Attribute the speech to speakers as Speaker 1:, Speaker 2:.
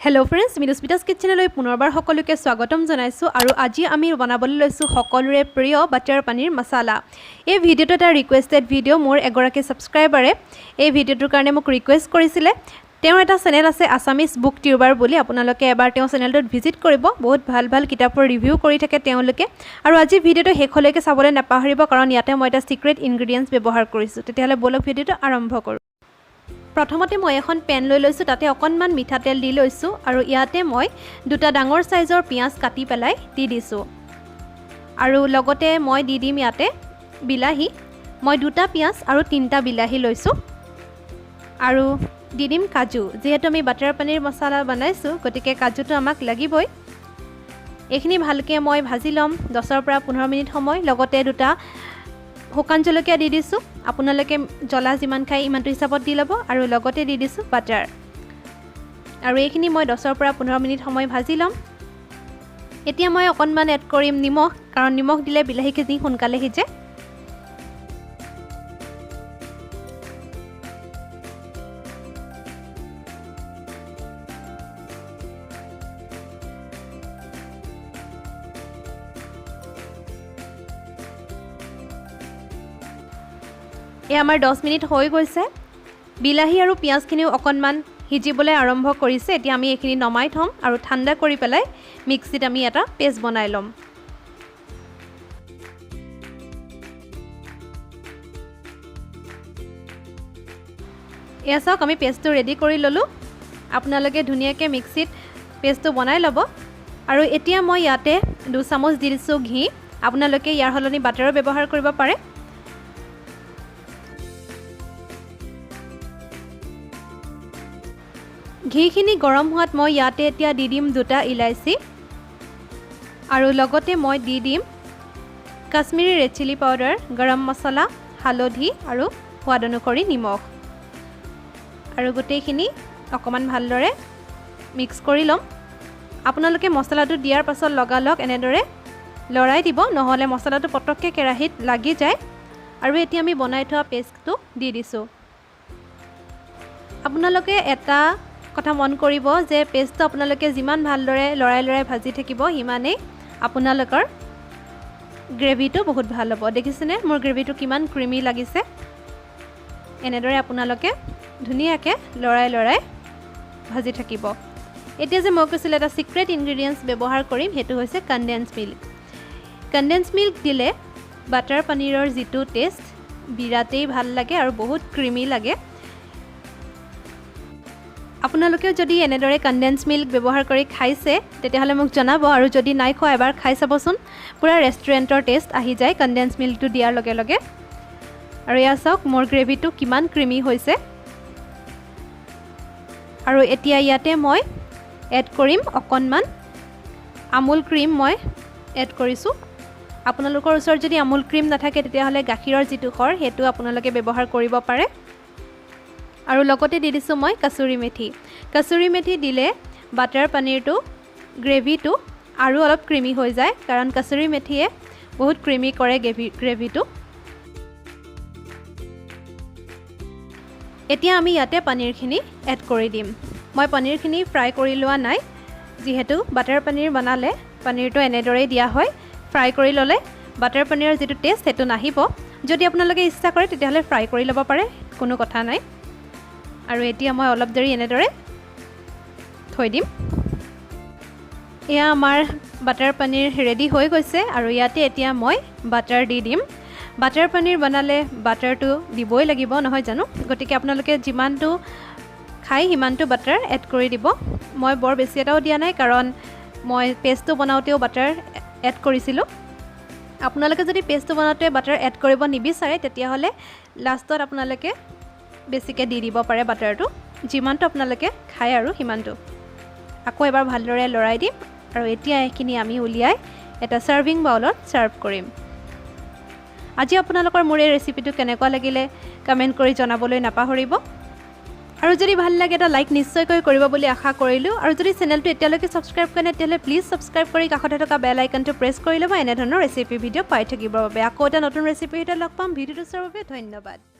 Speaker 1: Hello friends मिनुस्मितास किचेनলৈ পুনৰবাৰ সকলোকে স্বাগতম জনাইছো আৰু আজি আমি বনাবলৈ লৈছো সকলোৰে প্ৰিয় বাটাৰ পনীৰ মছলা। এই ভিডিওটো এটা ৰিকুৱেষ্টেড ভিডিও মোৰ এগৰাকী সাবস্ক্ৰাইবাৰে এই ভিডিওটোৰ কাৰণে মোক ৰিকুৱেষ্ট কৰিছিলে। তেওঁৰ এটা চেনেল আছে আসামিজ বুক টিউবাৰ বুলি আপোনালোকে এবাৰ তেওঁৰ চেনেলটোত ভিজিট কৰিব। বহুত ভাল ভাল কিতাপৰ ৰিভিউ কৰি থাকে তেওঁলোকে আৰু আজি ভিডিওটো শেষলৈকে চাবলৈ নাপাহৰিব কাৰণ ইয়াতে মই এটা সিক্ৰেট ইনগ্ৰেডিয়েন্টস ব্যৱহাৰ কৰিছো। তেতিয়াহলে বলক ভিডিওটো আৰম্ভ কৰো। প্ৰথমতে মই এখন পেন লৈ লৈছো তাতে অকণমান মিঠা তেল দি লৈছো আৰু ইয়াতে মই দুটা ডাঙৰ সাইজৰ পিয়াজ কাটি পেলাই দি দিছো আৰু লগতে মই দি দিম ইয়াতে বিলাহী। মই দুটা পিয়াজ আৰু তিনটা বিলাহী লৈছো আৰু দি দিম কাজু। যেহেতু আমি বাটাৰ পনীৰ মছলা বনাইছো গতিকে কাজুটো আমাক লাগিবই। এইখিনি ভালকে মই ভাজি লম 10 পৰা 15 মিনিট সময়। লগতে দুটা শুকান জলকীয়া দি দিছো। আপোনালোকে জলা যিমান খাই ইমানটো হিচাপত দি লব আৰু লগতে দি দিছো বাটাৰ আৰু এইখিনি মই 10 পৰা 15 মিনিট সময় ভাজি লম। এতিয়া মই অকণমান এড কৰিম নিমখ কাৰণ নিমখ দিলে বিলাহীখিনি সোনকালে সিজে। এই আমাৰ 10 মিনিট হৈ গৈছে। বিলাহী আৰু পিয়াজখিনিও অকণমান সিজিবলৈ আৰম্ভ কৰিছে। এতিয়া আমি এইখিনি নমাই থম আৰু ঠাণ্ডা কৰি পেলাই মিক্সিত আমি এটা পেষ্ট বনাই লম। এয়া চাওক আমি পেষ্টটো ৰেডি কৰি ললো। আপোনালোকে ধুনীয়াকৈ মিক্সিত পেষ্টটো বনাই ল'ব আৰু এতিয়া মই ইয়াতে 2 চামুচ দি দিছো ঘি। আপোনালোকে ইয়াৰ হলনি বাটাৰো ব্যৱহাৰ কৰিব পাৰে। ঘিখিনি গৰম হোৱাত মই ইয়াতে এতিয়া দি দিম দুটা ইলাইচি আৰু লগতে মই দি দিম কাশ্মীৰী ৰেড চিলি পাউডাৰ, গৰম মছলা, হালধি আৰু সোৱাদ অনুসৰি নিমখ আৰু গোটেইখিনি অকমান ভালদৰে মিক্স কৰি লম। আপোনালোকে মছলাটো দিয়াৰ পাছত লগালগ এনেদৰে লৰাই দিব নহলে মছলাটো পটককে কেৰাহীত লাগি যায়। আৰু এতিয়া আমি বনাই থোৱা পেষ্টটো দি দিছো। আপোনালোকে এটা কথা মন কৰিব যে পেষ্টটো আপোনালোকে যিমান ভালদৰে লৰাই ভাজি থাকিব সিমানেই আপোনালোকৰ গ্ৰেভিটো বহুত ভাল হ'ব। দেখিছেনে মোৰ গ্ৰেভিটো কিমান ক্ৰিমি লাগিছে। এনেদৰে আপোনালোকে ধুনীয়াকৈ লৰাই ভাজি থাকিব। এতিয়া যে মই কৈছিলোঁ এটা সিক্ৰেট ইনগ্ৰেডিয়েন্টস ব্যৱহাৰ কৰিম সেইটো হৈছে কনডেন্স মিল্ক। কনডেন্স মিল্ক দিলে বাটাৰ পনীৰৰ যিটো টেষ্ট বিৰাটেই ভাল লাগে আৰু বহুত ক্ৰিমি লাগে। আপোনালোকে যদি এনেদৰে কনডেন্স মিল্ক ব্যৱহাৰ কৰি খাইছে তেতিয়াহলে মোক জনাব আৰু যদি নাই খোৱা এবাৰ খাই চাবচোন। পুৰা ৰেষ্টুৰেণ্টৰ টেষ্ট আহি যায় কনডেন্স মিল্কটো দিয়াৰ লগে লগে। আৰু এয়া চাওক মোৰ গ্ৰেভিটো কিমান ক্ৰিমি হৈছে। আৰু এতিয়া ইয়াতে মই এড কৰিম অকণমান আমুল ক্ৰীম মই এড কৰিছোঁ। আপোনালোকৰ ওচৰত যদি আমুল ক্ৰীম নাথাকে তেতিয়াহলে গাখীৰৰ যিটো খৰ সেইটো আপোনালোকে ব্যৱহাৰ কৰিব পাৰে। আৰু লগতে দি দিছো মই কসুৰি মেথি। কসুৰি মেথি দিলে বাটাৰ পনীৰটো গ্ৰেভিটো আৰু অলপ ক্ৰিমি হৈ যায় কাৰণ কসুৰি মেথিয়ে বহুত ক্ৰিমি কৰে গ্ৰেভিটো। এতিয়া আমি ইয়াতে পনীৰখিনি এড কৰি দিম। মই পনীৰখিনি ফ্ৰাই কৰি লোৱা নাই যিহেতু বাটাৰ পনীৰ বনালে পনীৰটো এনেদৰেই দিয়া হয়। ফ্ৰাই কৰি ল'লে বাটাৰ পনীৰৰ যিটো টেষ্ট সেইটো নাহিব। যদি আপোনালোকে ইচ্ছা কৰে তেতিয়াহলে ফ্ৰাই কৰি ল'ব পাৰে, কোনো কথা নাই। আৰু এতিয়া মই অলপ দেৰি এনেদৰে থৈ দিম। এয়া আমাৰ বাটাৰ পনীৰ ৰেডি হৈ গৈছে আৰু ইয়াতে এতিয়া মই বাটাৰ দি দিম। বাটাৰ পনীৰ বনালে বাটাৰটো দিবই লাগিব নহয় জানো। গতিকে আপোনালোকে যিমানটো খাই সিমানটো বাটাৰ এড কৰি দিব। মই বৰ বেছি এটাও দিয়া নাই কাৰণ মই পেষ্টটো বনাওঁতেও বাটাৰ এড কৰিছিলোঁ। আপোনালোকে যদি পেষ্টটো বনাওঁতে বাটাৰ এড কৰিব নিবিচাৰে তেতিয়াহলে লাষ্টত আপোনালোকে বেছিকৈ দি দিব পাৰে বাটাৰটো যিমানটো আপোনালোকে খায় আৰু সিমানটো। আকৌ এবাৰ ভালদৰে লৰাই দিম আৰু এতিয়া এইখিনি আমি উলিয়াই এটা সাৰ্ভিং বাউলত সাৰ্ভ কৰিম। আজি আপোনালোকৰ মোৰ এই ৰেচিপিটো কেনেকুৱা লাগিলে কমেণ্ট কৰি জনাবলৈ নাপাহৰিব আৰু যদি ভাল লাগে এটা লাইক নিশ্চয়কৈ কৰিব বুলি আশা কৰিলোঁ। আৰু যদি চেনেলটো এতিয়ালৈকে সাবস্ক্ৰাইব কৰে তেতিয়াহলে প্লিজ সাবস্ক্ৰাইব কৰি কাষতে থকা বেল আইকনটো প্ৰেছ কৰি ল'ব এনে ধৰণৰ ৰেচিপি ভিডিঅ' পাই থাকিবৰ বাবে। আকৌ এটা নতুন ৰেচিপি এটা লগ পাম। ভিডিঅ'টো চোৱাৰ বাবে ধন্যবাদ।